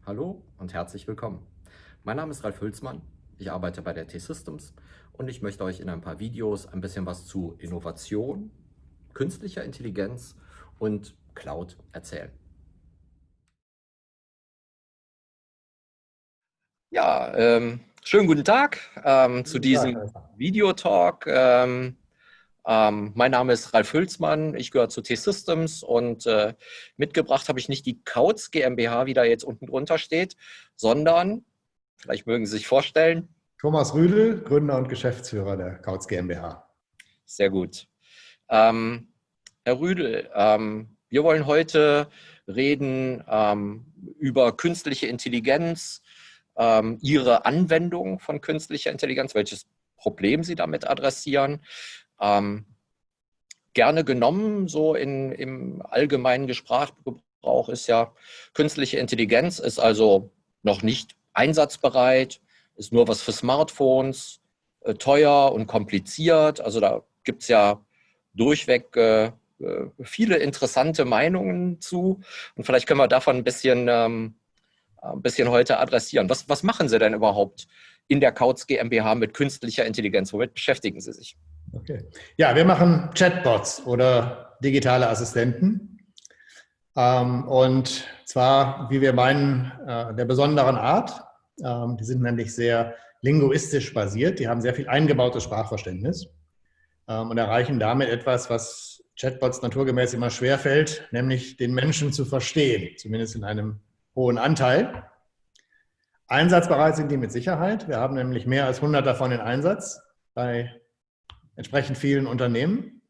Hallo und herzlich willkommen. Mein Name ist Ralf Hülsmann, ich arbeite bei der T-Systems und ich möchte euch in ein paar Videos ein bisschen was zu Innovation, künstlicher Intelligenz und Cloud erzählen. Ja, schönen guten Tag zu Guten Tag, diesem Alter. Videotalk. Mein Name ist Ralf Hülsmann, ich gehöre zu T-Systems und mitgebracht habe ich nicht die Kautz GmbH, wie da jetzt unten drunter steht, sondern, vielleicht mögen Sie sich vorstellen. Thomas Rüdel, Gründer und Geschäftsführer der Kautz GmbH. Sehr gut. Ähm, Herr Rüdel, wir wollen heute reden über künstliche Intelligenz, Ihre Anwendung von künstlicher Intelligenz, welches Problem Sie damit adressieren. Ähm, Gerne genommen, so im allgemeinen Sprachgebrauch ist ja, künstliche Intelligenz ist also noch nicht einsatzbereit, ist nur was für Smartphones, teuer und kompliziert. Also da gibt es ja durchweg viele interessante Meinungen zu. Und vielleicht können wir davon ein bisschen heute adressieren. Was machen Sie denn überhaupt in der Kautz GmbH mit künstlicher Intelligenz? Womit beschäftigen Sie sich? Okay. Ja, wir machen Chatbots oder digitale Assistenten. Und zwar, wie wir meinen, der besonderen Art. Die sind nämlich sehr linguistisch basiert. Die haben sehr viel eingebautes Sprachverständnis und erreichen damit etwas, was Chatbots naturgemäß immer schwerfällt, nämlich den Menschen zu verstehen, zumindest in einem hohen Anteil. Einsatzbereit sind die mit Sicherheit. Wir haben nämlich mehr als 100 davon in Einsatz bei entsprechend vielen Unternehmen.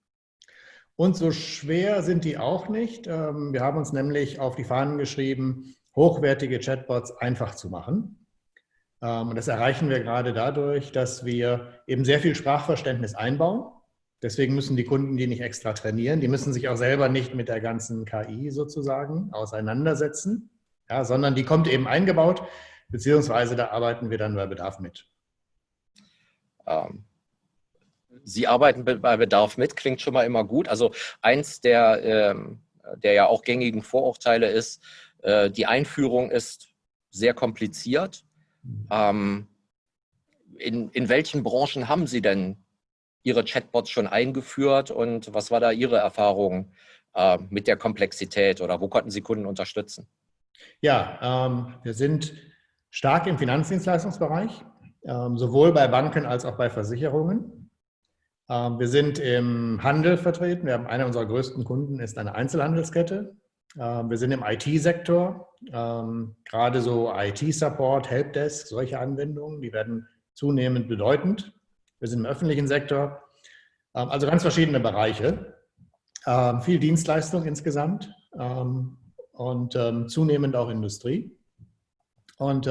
Und so schwer sind die auch nicht. Wir haben uns nämlich auf die Fahnen geschrieben, hochwertige Chatbots einfach zu machen. Und das erreichen wir gerade dadurch, dass wir eben sehr viel Sprachverständnis einbauen. Deswegen müssen die Kunden die nicht extra trainieren. Die müssen sich auch selber nicht mit der ganzen KI sozusagen auseinandersetzen, ja, sondern die kommt eben eingebaut, beziehungsweise da arbeiten wir dann bei Bedarf mit. Ähm, Sie arbeiten bei Bedarf mit, klingt schon mal immer gut. Also eins der ja auch gängigen Vorurteile ist, die Einführung ist sehr kompliziert. Ähm, in welchen Branchen haben Sie denn Ihre Chatbots schon eingeführt und was war da Ihre Erfahrung mit der Komplexität oder wo konnten Sie Kunden unterstützen? Ja, wir sind stark im Finanzdienstleistungsbereich, sowohl bei Banken als auch bei Versicherungen. Wir sind im Handel vertreten. Wir haben einer unserer größten Kunden ist eine Einzelhandelskette. Wir sind im IT-Sektor, gerade so IT-Support, Helpdesk, solche Anwendungen, die werden zunehmend bedeutend. Wir sind im öffentlichen Sektor, also ganz verschiedene Bereiche. Viel Dienstleistung insgesamt und zunehmend auch Industrie. Und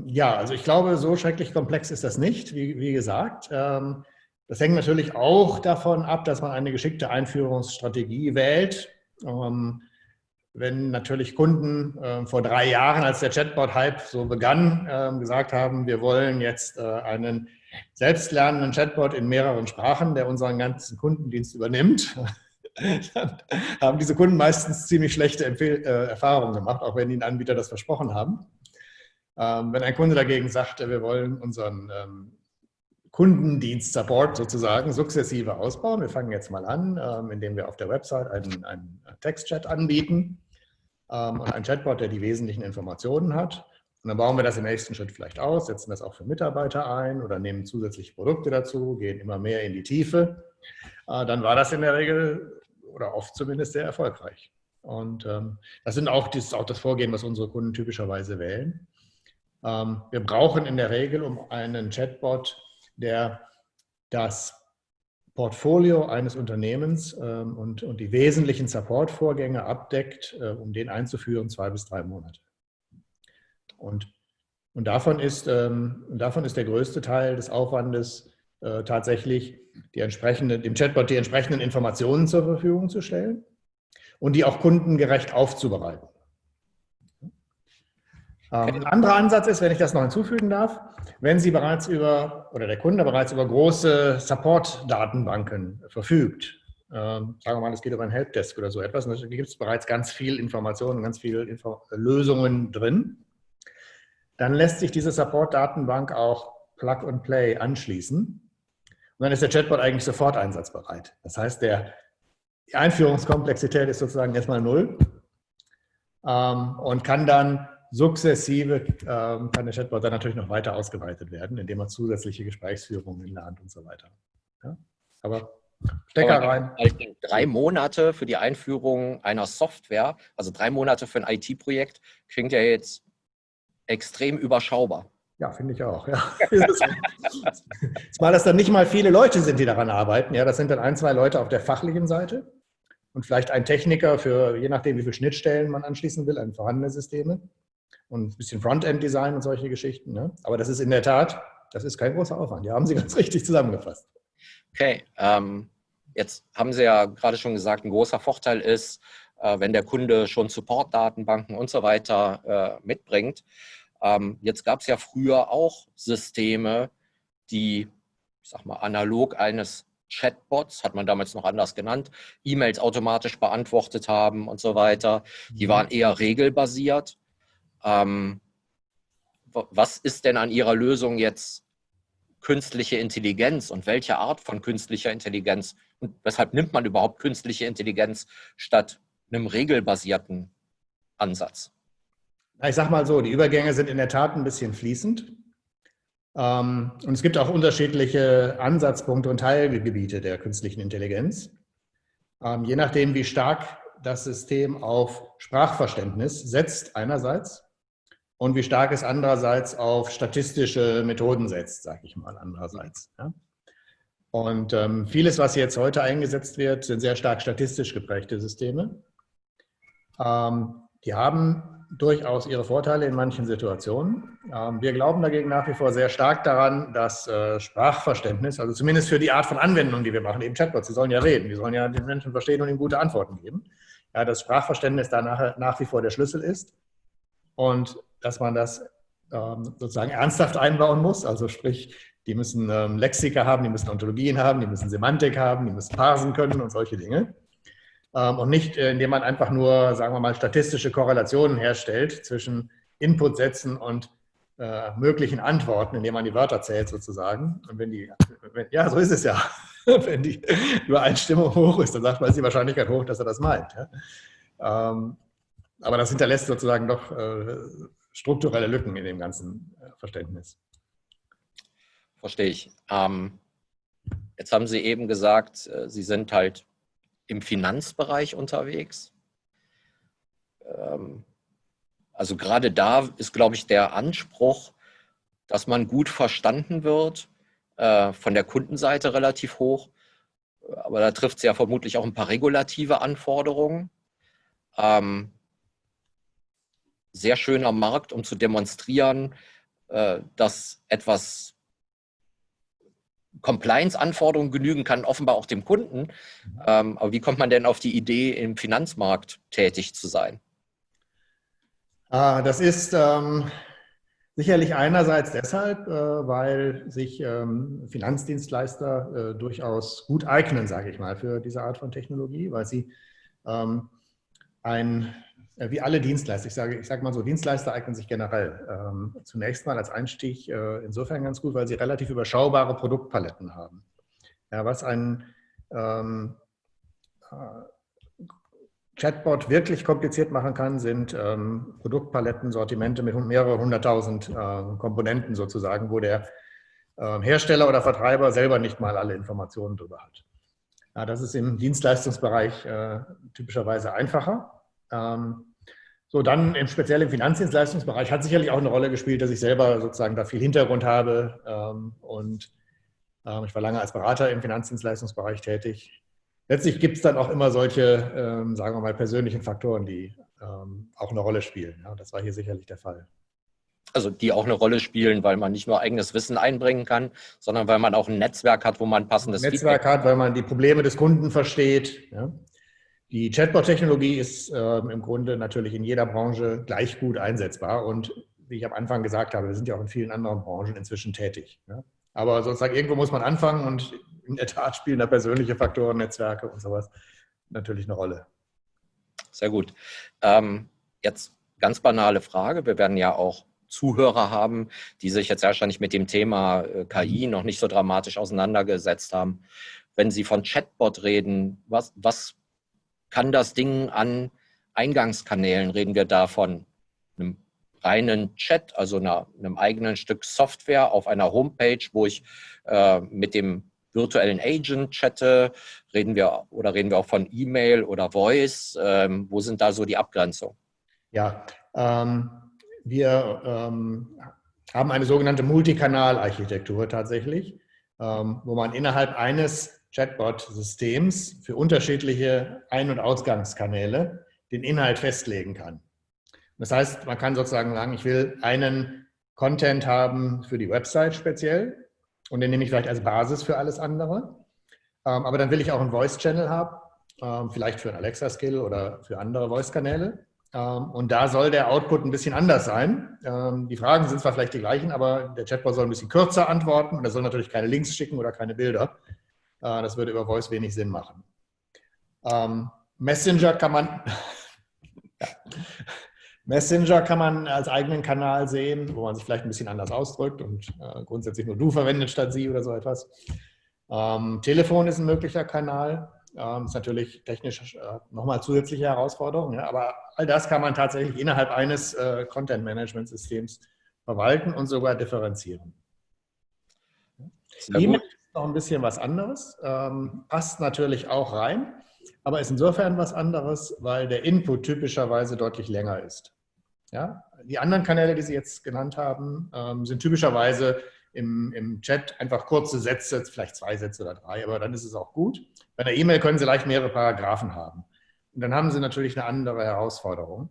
ja, also ich glaube, so schrecklich komplex ist das nicht, wie gesagt. Das hängt natürlich auch davon ab, dass man eine geschickte Einführungsstrategie wählt. Wenn natürlich Kunden vor 3 Jahren, als der Chatbot-Hype so begann, gesagt haben, wir wollen jetzt einen selbstlernenden Chatbot in mehreren Sprachen, der unseren ganzen Kundendienst übernimmt, dann haben diese Kunden meistens ziemlich schlechte Erfahrungen gemacht, auch wenn ihnen Anbieter das versprochen haben. Wenn ein Kunde dagegen sagt, wir wollen unseren Kundendienst-Support sozusagen sukzessive ausbauen. Wir fangen jetzt mal an, indem wir auf der Website einen Textchat anbieten und einen Chatbot, der die wesentlichen Informationen hat. Und dann bauen wir das im nächsten Schritt vielleicht aus, setzen das auch für Mitarbeiter ein oder nehmen zusätzliche Produkte dazu, gehen immer mehr in die Tiefe. Dann war das in der Regel oder oft zumindest sehr erfolgreich. Und das ist auch das Vorgehen, was unsere Kunden typischerweise wählen. Wir brauchen in der Regel um einen Chatbot, der das Portfolio eines Unternehmens und die wesentlichen Support-Vorgänge abdeckt, um den einzuführen, 2 bis 3 Monate. Und davon ist der größte Teil des Aufwandes tatsächlich dem Chatbot die entsprechenden Informationen zur Verfügung zu stellen und die auch kundengerecht aufzubereiten. Ein anderer Ansatz ist, wenn ich das noch hinzufügen darf, wenn Sie bereits oder der Kunde bereits über große Support-Datenbanken verfügt, sagen wir mal, es geht über ein Helpdesk oder so etwas, und da gibt es bereits ganz viel Informationen, ganz viele Lösungen drin. Dann lässt sich diese Support-Datenbank auch Plug and Play anschließen. Und dann ist der Chatbot eigentlich sofort einsatzbereit. Das heißt, die Einführungskomplexität ist sozusagen erstmal null und kann dann sukzessive, kann der Chatbot dann natürlich noch weiter ausgeweitet werden, indem man zusätzliche Gesprächsführungen lernt und so weiter. Ja? Aber Stecker rein. 3 Monate für die Einführung einer Software, also 3 Monate für ein IT-Projekt, klingt ja jetzt extrem überschaubar. Ja, finde ich auch. Ja. Zumal das dann nicht mal viele Leute sind, die daran arbeiten. Ja, das sind dann 1, 2 Leute auf der fachlichen Seite und vielleicht ein Techniker für, je nachdem, wie viele Schnittstellen man anschließen will, an vorhandene Systeme und ein bisschen Frontend-Design und solche Geschichten. Ne? Aber das ist in der Tat, das ist kein großer Aufwand. Ja, haben Sie ganz richtig zusammengefasst. Okay, jetzt haben Sie ja gerade schon gesagt, ein großer Vorteil ist, wenn der Kunde schon Support-Datenbanken und so weiter mitbringt. Jetzt gab es ja früher auch Systeme, die, ich sag mal, analog eines Chatbots, hat man damals noch anders genannt, E-Mails automatisch beantwortet haben und so weiter. Die waren eher regelbasiert. Was ist denn an Ihrer Lösung jetzt künstliche Intelligenz und welche Art von künstlicher Intelligenz? Und weshalb nimmt man überhaupt künstliche Intelligenz statt einem regelbasierten Ansatz? Ich sage mal so, die Übergänge sind in der Tat ein bisschen fließend. Und es gibt auch unterschiedliche Ansatzpunkte und Teilgebiete der künstlichen Intelligenz. Je nachdem, wie stark das System auf Sprachverständnis setzt einerseits und wie stark es andererseits auf statistische Methoden setzt, sage ich mal andererseits. Ja. Und vieles, was jetzt heute eingesetzt wird, sind sehr stark statistisch geprägte Systeme. Die haben durchaus ihre Vorteile in manchen Situationen. Wir glauben dagegen nach wie vor sehr stark daran, dass Sprachverständnis, also zumindest für die Art von Anwendung, die wir machen, eben Chatbots, die sollen ja reden, die sollen ja den Menschen verstehen und ihnen gute Antworten geben, ja, dass Sprachverständnis da nach wie vor der Schlüssel ist und dass man das sozusagen ernsthaft einbauen muss, also sprich, die müssen Lexika haben, die müssen Ontologien haben, die müssen Semantik haben, die müssen parsen können und solche Dinge. Und nicht, indem man einfach nur, sagen wir mal, statistische Korrelationen herstellt zwischen Inputsätzen und möglichen Antworten, indem man die Wörter zählt sozusagen. Und ja, so ist es ja. Wenn die Übereinstimmung hoch ist, dann sagt man, ist die Wahrscheinlichkeit hoch, dass er das meint. Ja? Aber das hinterlässt sozusagen doch strukturelle Lücken in dem ganzen Verständnis. Verstehe ich. Jetzt haben Sie eben gesagt, Sie sind halt im Finanzbereich unterwegs. Also gerade da ist, glaube ich, der Anspruch, dass man gut verstanden wird, von der Kundenseite relativ hoch. Aber da trifft es ja vermutlich auch ein paar regulative Anforderungen. Sehr schöner Markt, um zu demonstrieren, dass etwas Compliance-Anforderungen genügen kann, offenbar auch dem Kunden. Aber wie kommt man denn auf die Idee, im Finanzmarkt tätig zu sein? Das ist sicherlich einerseits deshalb, weil sich Finanzdienstleister durchaus gut eignen, sage ich mal, für diese Art von Technologie, weil sie wie alle Dienstleister, ich sage mal so, Dienstleister eignen sich generell zunächst mal als Einstieg insofern ganz gut, weil sie relativ überschaubare Produktpaletten haben. Ja, was ein Chatbot wirklich kompliziert machen kann, sind Produktpaletten, Sortimente mit mehreren 100.000 Komponenten sozusagen, wo der Hersteller oder Vertreiber selber nicht mal alle Informationen darüber hat. Ja, das ist im Dienstleistungsbereich typischerweise einfacher. So, dann speziell im Finanzdienstleistungsbereich hat sicherlich auch eine Rolle gespielt, dass ich selber sozusagen da viel Hintergrund habe und ich war lange als Berater im Finanzdienstleistungsbereich tätig. Letztlich gibt es dann auch immer solche, sagen wir mal, persönlichen Faktoren, die auch eine Rolle spielen. Ja, das war hier sicherlich der Fall. Also die auch eine Rolle spielen, weil man nicht nur eigenes Wissen einbringen kann, sondern weil man auch ein Netzwerk hat, wo man passendes Netzwerk hat, weil man die Probleme des Kunden versteht. Ja. Die Chatbot-Technologie ist im Grunde natürlich in jeder Branche gleich gut einsetzbar. Und wie ich am Anfang gesagt habe, wir sind ja auch in vielen anderen Branchen inzwischen tätig. Ja. Aber sozusagen irgendwo muss man anfangen und in der Tat spielen da persönliche Faktoren, Netzwerke und sowas natürlich eine Rolle. Sehr gut. Jetzt ganz banale Frage. Wir werden ja auch Zuhörer haben, die sich jetzt wahrscheinlich mit dem Thema KI noch nicht so dramatisch auseinandergesetzt haben. Wenn Sie von Chatbot reden, was kann das Ding an Eingangskanälen? Reden wir da von einem reinen Chat, also einem eigenen Stück Software auf einer Homepage, wo ich mit dem virtuellen Agent chatte? Reden wir auch von E-Mail oder Voice? Wo sind da so die Abgrenzungen? Ja, wir haben eine sogenannte Multikanal-Architektur tatsächlich, wo man innerhalb eines Chatbot-Systems für unterschiedliche Ein- und Ausgangskanäle den Inhalt festlegen kann. Das heißt, man kann sozusagen sagen, ich will einen Content haben für die Website speziell und den nehme ich vielleicht als Basis für alles andere. Aber dann will ich auch einen Voice-Channel haben, vielleicht für einen Alexa-Skill oder für andere Voice-Kanäle. Und da soll der Output ein bisschen anders sein. Die Fragen sind zwar vielleicht die gleichen, aber der Chatbot soll ein bisschen kürzer antworten und er soll natürlich keine Links schicken oder keine Bilder. Das würde über Voice wenig Sinn machen. Messenger kann man als eigenen Kanal sehen, wo man sich vielleicht ein bisschen anders ausdrückt und grundsätzlich nur du verwendet statt sie oder so etwas. Telefon ist ein möglicher Kanal. Ist natürlich technisch nochmal zusätzliche Herausforderung, ja, aber all das kann man tatsächlich innerhalb eines Content-Management-Systems verwalten und sogar differenzieren. E-Mail ist noch ein bisschen was anderes, passt natürlich auch rein, aber ist insofern was anderes, weil der Input typischerweise deutlich länger ist. Ja? Die anderen Kanäle, die Sie jetzt genannt haben, sind typischerweise im Chat einfach kurze Sätze, vielleicht 2 Sätze oder 3, aber dann ist es auch gut. Bei einer E-Mail können Sie leicht mehrere Paragraphen haben. Und dann haben Sie natürlich eine andere Herausforderung,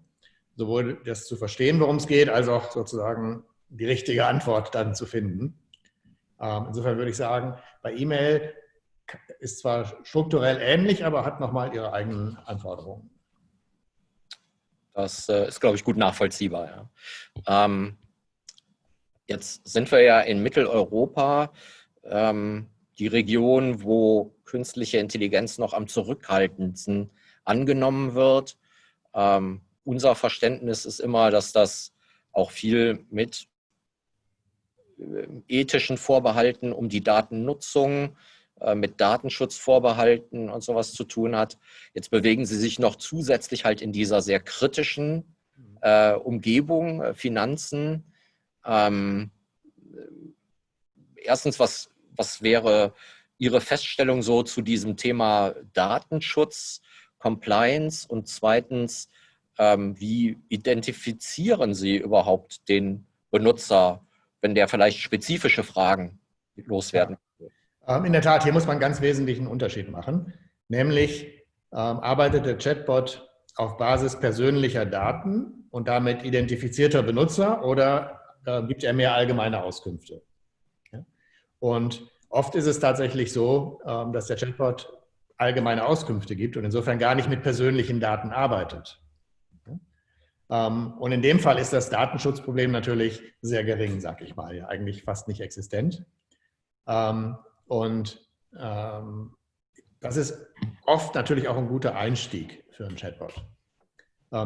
sowohl das zu verstehen, worum es geht, als auch sozusagen die richtige Antwort dann zu finden. Insofern würde ich sagen, bei E-Mail ist zwar strukturell ähnlich, aber hat nochmal ihre eigenen Anforderungen. Das ist, glaube ich, gut nachvollziehbar. Ja. Jetzt sind wir ja in Mitteleuropa, die Region, wo künstliche Intelligenz noch am zurückhaltendsten angenommen wird. Unser Verständnis ist immer, dass das auch viel mit ethischen Vorbehalten um die Datennutzung, mit Datenschutzvorbehalten und sowas zu tun hat. Jetzt bewegen Sie sich noch zusätzlich halt in dieser sehr kritischen Umgebung, Finanzen. Erstens, was wäre Ihre Feststellung so zu diesem Thema Datenschutz, Compliance? Und zweitens, wie identifizieren Sie überhaupt den Benutzer, wenn der vielleicht spezifische Fragen loswerden will? In der Tat, hier muss man einen ganz wesentlichen Unterschied machen. Nämlich arbeitet der Chatbot auf Basis persönlicher Daten und damit identifizierter Benutzer oder gibt er mehr allgemeine Auskünfte? Ja? Und oft ist es tatsächlich so, dass der Chatbot allgemeine Auskünfte gibt und insofern gar nicht mit persönlichen Daten arbeitet. Und in dem Fall ist das Datenschutzproblem natürlich sehr gering, sage ich mal, ja, eigentlich fast nicht existent. Das ist oft natürlich auch ein guter Einstieg für einen Chatbot.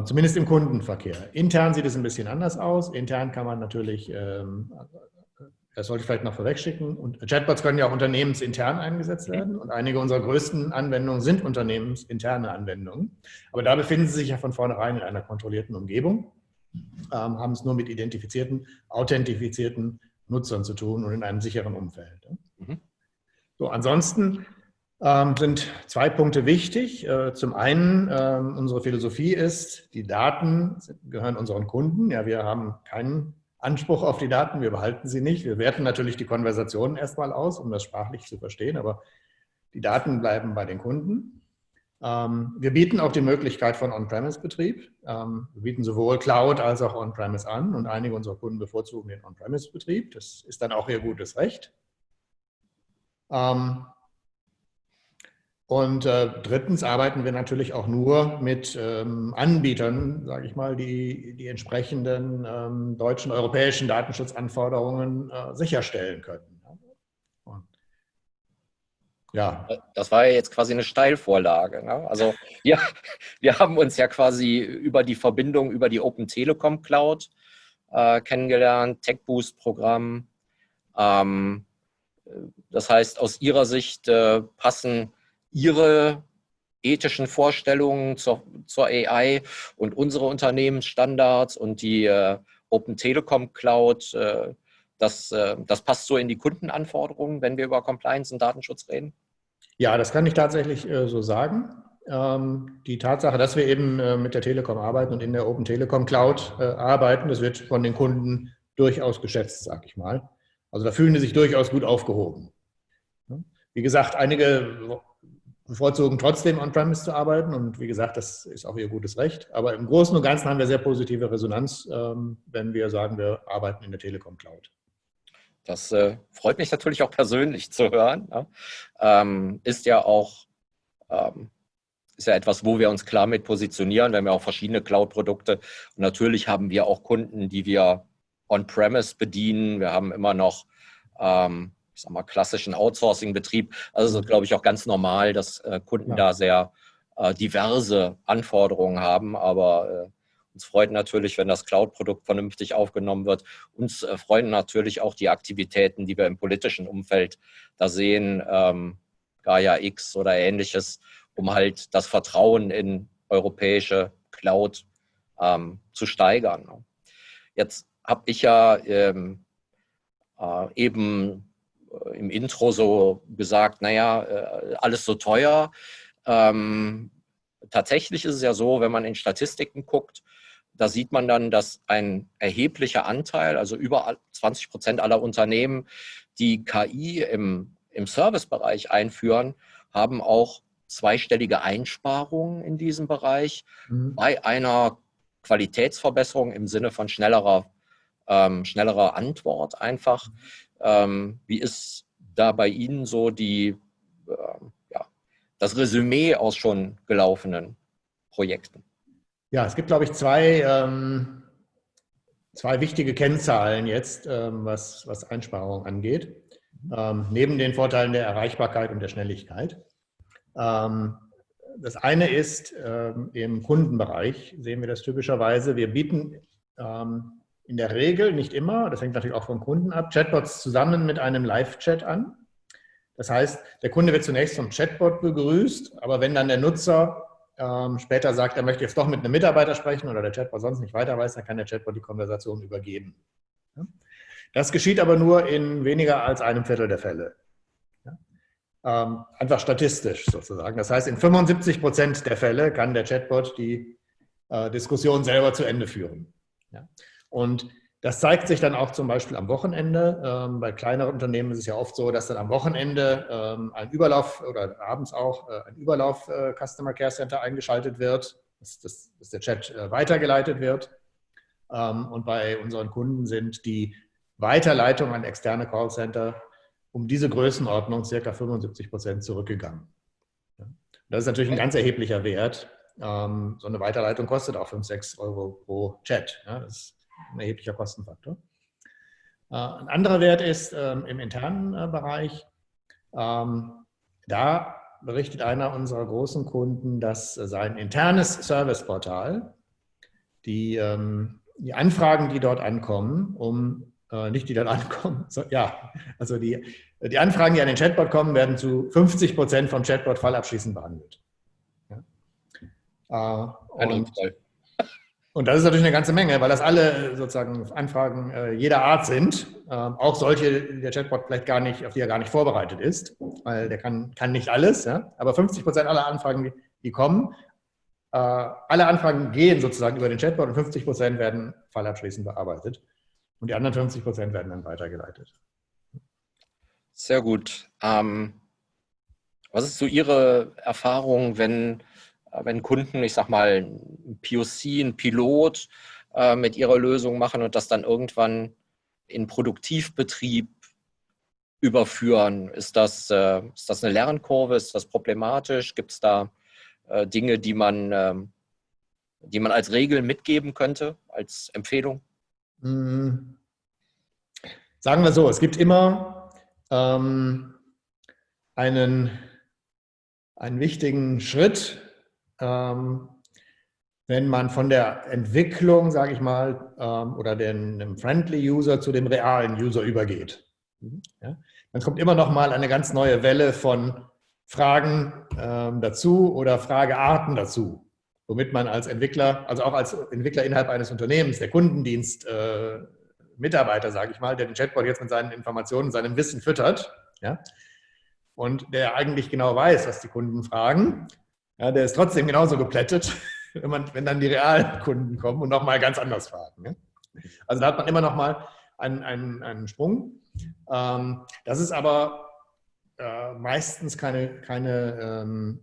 Zumindest im Kundenverkehr. Intern sieht es ein bisschen anders aus. Intern kann man natürlich, das sollte ich vielleicht noch vorwegschicken, und Chatbots können ja auch unternehmensintern eingesetzt werden und einige unserer größten Anwendungen sind unternehmensinterne Anwendungen. Aber da befinden sie sich ja von vornherein in einer kontrollierten Umgebung, haben es nur mit identifizierten, authentifizierten Nutzern zu tun und in einem sicheren Umfeld. So, ansonsten sind 2 Punkte wichtig. Zum einen, unsere Philosophie ist, die Daten gehören unseren Kunden. Ja, wir haben keinen Anspruch auf die Daten, wir behalten sie nicht. Wir werten natürlich die Konversationen erstmal aus, um das sprachlich zu verstehen, aber die Daten bleiben bei den Kunden. Wir bieten auch die Möglichkeit von On-Premise-Betrieb. Wir bieten sowohl Cloud als auch On-Premise an und einige unserer Kunden bevorzugen den On-Premise-Betrieb. Das ist dann auch ihr gutes Recht. Und drittens arbeiten wir natürlich auch nur mit Anbietern, sage ich mal, die entsprechenden deutschen, europäischen Datenschutzanforderungen sicherstellen können. Ja, Das war ja jetzt quasi eine Steilvorlage. Ne? Also ja, wir haben uns ja quasi über die Verbindung über die Open Telekom Cloud kennengelernt, TechBoost-Programm. Ähm, Das heißt, aus Ihrer Sicht passen Ihre ethischen Vorstellungen zur AI und unsere Unternehmensstandards und die Open Telekom Cloud, das passt so in die Kundenanforderungen, wenn wir über Compliance und Datenschutz reden? ja, das kann ich tatsächlich so sagen. Die Tatsache, dass wir eben mit der Telekom arbeiten und in der Open Telekom Cloud arbeiten, das wird von den Kunden durchaus geschätzt, sage ich mal. Also da fühlen die sich durchaus gut aufgehoben. Wie gesagt, einige bevorzugen trotzdem on-premise zu arbeiten und wie gesagt, das ist auch ihr gutes Recht. Aber im Großen und Ganzen haben wir sehr positive Resonanz, wenn wir sagen, wir arbeiten in der Telekom Cloud. Das freut mich natürlich auch persönlich zu hören. Ne? Ist ja auch ist ja etwas, wo wir uns klar mit positionieren. Wir haben ja auch verschiedene Cloud-Produkte. Und natürlich haben wir auch Kunden, die wir on-premise bedienen. Wir haben immer noch, ich sag mal, klassischen Outsourcing-Betrieb. Also glaube ich auch ganz normal, dass Kunden da sehr diverse Anforderungen haben. Aber uns freut natürlich, wenn das Cloud-Produkt vernünftig aufgenommen wird. Uns freuen natürlich auch die Aktivitäten, die wir im politischen Umfeld da sehen, Gaia X oder ähnliches, um halt das Vertrauen in europäische Cloud zu steigern. Jetzt habe ich ja eben im Intro so gesagt, naja, alles so teuer. Tatsächlich ist es ja so, wenn man in Statistiken guckt, da sieht man dann, dass ein erheblicher Anteil, also über 20% aller Unternehmen, die KI im Servicebereich einführen, haben auch zweistellige Einsparungen in diesem Bereich bei einer Qualitätsverbesserung im Sinne von schnellerer Antwort einfach. Wie ist da bei Ihnen so das Resümee aus schon gelaufenen Projekten? Ja, es gibt, glaube ich, zwei wichtige Kennzahlen jetzt, was Einsparungen angeht. Neben den Vorteilen der Erreichbarkeit und der Schnelligkeit. Das eine ist, im Kundenbereich sehen wir das typischerweise. Wir bieten in der Regel, nicht immer, das hängt natürlich auch vom Kunden ab, Chatbots zusammen mit einem Live-Chat an. Das heißt, der Kunde wird zunächst vom Chatbot begrüßt, aber wenn dann der Nutzer später sagt, er möchte jetzt doch mit einem Mitarbeiter sprechen oder der Chatbot sonst nicht weiter weiß, dann kann der Chatbot die Konversation übergeben. Das geschieht aber nur in weniger als einem Viertel der Fälle. Einfach statistisch sozusagen. Das heißt, in 75% der Fälle kann der Chatbot die Diskussion selber zu Ende führen. Und das zeigt sich dann auch zum Beispiel am Wochenende. Bei kleineren Unternehmen ist es ja oft so, dass dann am Wochenende ein Überlauf oder abends auch ein Überlauf Customer Care Center eingeschaltet wird, dass der Chat weitergeleitet wird. Und bei unseren Kunden sind die Weiterleitungen an externe Callcenter um diese Größenordnung ca. 75% zurückgegangen. Das ist natürlich ein ganz erheblicher Wert. So eine Weiterleitung kostet auch 5, 6 Euro pro Chat. Das ist ein erheblicher Kostenfaktor. Ein anderer Wert ist im internen Bereich. Da berichtet einer unserer großen Kunden, dass sein internes Serviceportal die Anfragen, die dort ankommen, nicht die dort ankommen, also die Anfragen, die an den Chatbot kommen, werden zu 50% vom Chatbot fallabschließend behandelt. Und das ist natürlich eine ganze Menge, weil das alle sozusagen Anfragen jeder Art sind. Auch solche, die der Chatbot vielleicht auf die er gar nicht vorbereitet ist, weil der kann nicht alles. Ja? Aber 50% aller Anfragen, die kommen, alle Anfragen gehen sozusagen über den Chatbot und 50% werden fallabschließend bearbeitet. Und die anderen 50% werden dann weitergeleitet. Sehr gut. Was ist so Ihre Erfahrung, wenn Kunden, ich sag mal, ein POC, ein Pilot mit ihrer Lösung machen und das dann irgendwann in Produktivbetrieb überführen? Ist das eine Lernkurve? Ist das problematisch? Gibt es da Dinge, die man als Regel mitgeben könnte, als Empfehlung? Sagen wir so, es gibt immer einen einen wichtigen Schritt, wenn man von der Entwicklung, sage ich mal, oder dem Friendly User zu dem realen User übergeht. Ja? Dann kommt immer noch mal eine ganz neue Welle von Fragen dazu oder Fragearten dazu, womit man als Entwickler, also auch als Entwickler innerhalb eines Unternehmens, der Kundendienst, Mitarbeiter, sage ich mal, der den Chatbot jetzt mit seinen Informationen, seinem Wissen füttert, ja, und der eigentlich genau weiß, was die Kunden fragen, ja, der ist trotzdem genauso geplättet, wenn dann die realen Kunden kommen und nochmal ganz anders fragen. Ne? Also da hat man immer nochmal einen Sprung. Das ist aber meistens keine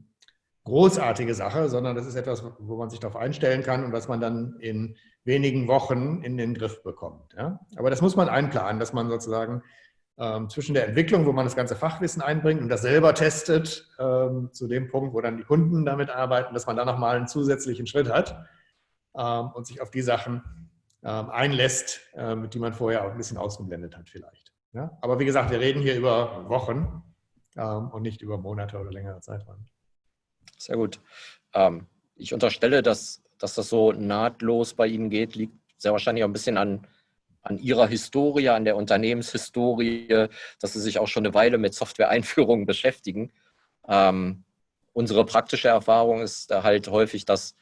großartige Sache, sondern das ist etwas, wo man sich darauf einstellen kann und was man dann in wenigen Wochen in den Griff bekommt. Ja? Aber das muss man einplanen, dass man sozusagen zwischen der Entwicklung, wo man das ganze Fachwissen einbringt und das selber testet, zu dem Punkt, wo dann die Kunden damit arbeiten, dass man dann nochmal einen zusätzlichen Schritt hat und sich auf die Sachen einlässt, die man vorher auch ein bisschen ausgeblendet hat vielleicht. Ja? Aber wie gesagt, wir reden hier über Wochen und nicht über Monate oder längere Zeiträume. Sehr gut. Ich unterstelle, dass das so nahtlos bei Ihnen geht, liegt sehr wahrscheinlich auch ein bisschen an Ihrer Historie, an der Unternehmenshistorie, dass Sie sich auch schon eine Weile mit Software-Einführungen beschäftigen. Unsere praktische Erfahrung ist halt häufig, dass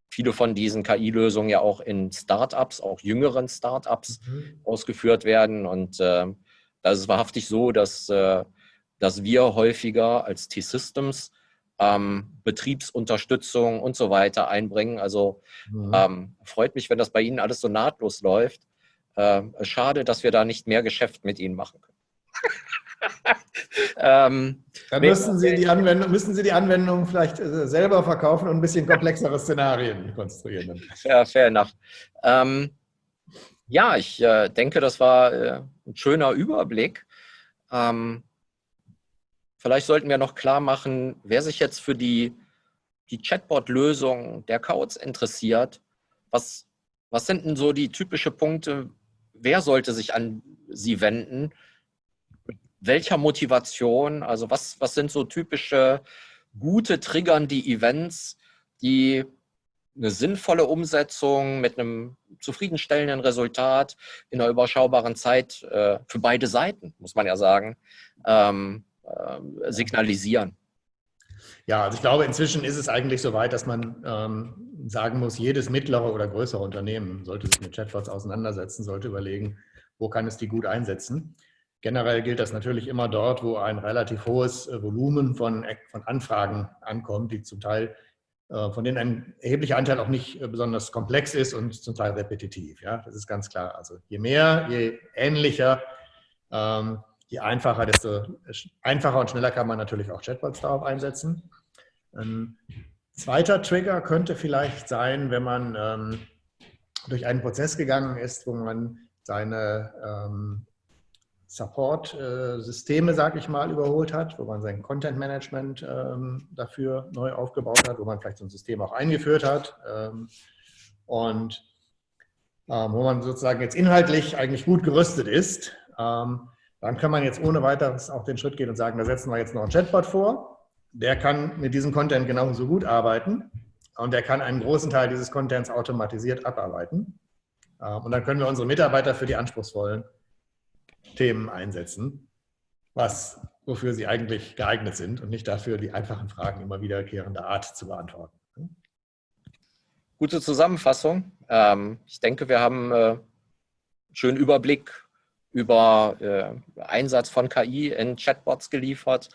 viele von diesen KI-Lösungen ja auch in Startups, auch jüngeren Startups, ausgeführt werden. Und da ist es wahrhaftig so, dass wir häufiger als T-Systems Betriebsunterstützung und so weiter einbringen. Also freut mich, wenn das bei Ihnen alles so nahtlos läuft. Schade, dass wir da nicht mehr Geschäft mit Ihnen machen können. Dann müssen Sie die Anwendung vielleicht selber verkaufen und ein bisschen komplexere Szenarien konstruieren. Ja, fair enough. Ja, ich denke, das war ein schöner Überblick. Vielleicht sollten wir noch klar machen, wer sich jetzt für die Chatbot-Lösung der Codes interessiert. Was sind denn so die typischen Punkte? Wer sollte sich an Sie wenden? Welcher Motivation? Also was sind so typische gute triggernde Events, die eine sinnvolle Umsetzung mit einem zufriedenstellenden Resultat in einer überschaubaren Zeit für beide Seiten, muss man ja sagen, signalisieren? Ja, also ich glaube, inzwischen ist es eigentlich so weit, dass man sagen muss, jedes mittlere oder größere Unternehmen sollte sich mit Chatbots auseinandersetzen, sollte überlegen, wo kann es die gut einsetzen. Generell gilt das natürlich immer dort, wo ein relativ hohes Volumen von Anfragen ankommt, die zum Teil, von denen ein erheblicher Anteil auch nicht besonders komplex ist und zum Teil repetitiv. Ja, das ist ganz klar. Also je mehr, je ähnlicher, je einfacher, desto einfacher und schneller kann man natürlich auch Chatbots darauf einsetzen. Ein zweiter Trigger könnte vielleicht sein, wenn man durch einen Prozess gegangen ist, wo man seine Support-Systeme, sage ich mal, überholt hat, wo man sein Content-Management dafür neu aufgebaut hat, wo man vielleicht so ein System auch eingeführt hat und wo man sozusagen jetzt inhaltlich eigentlich gut gerüstet ist. Dann kann man jetzt ohne weiteres auch den Schritt gehen und sagen, da setzen wir jetzt noch einen Chatbot vor. Der kann mit diesem Content genauso gut arbeiten und der kann einen großen Teil dieses Contents automatisiert abarbeiten. Und dann können wir unsere Mitarbeiter für die anspruchsvollen Themen einsetzen, wofür sie eigentlich geeignet sind und nicht dafür, die einfachen Fragen immer wiederkehrender Art zu beantworten. Gute Zusammenfassung. Ich denke, wir haben einen schönen Überblick über Einsatz von KI in Chatbots geliefert,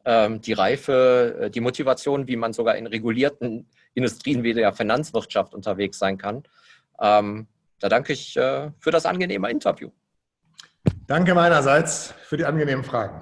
die Reife, die Motivation, wie man sogar in regulierten Industrien wie der Finanzwirtschaft unterwegs sein kann. Da danke ich für das angenehme Interview. Danke meinerseits für die angenehmen Fragen.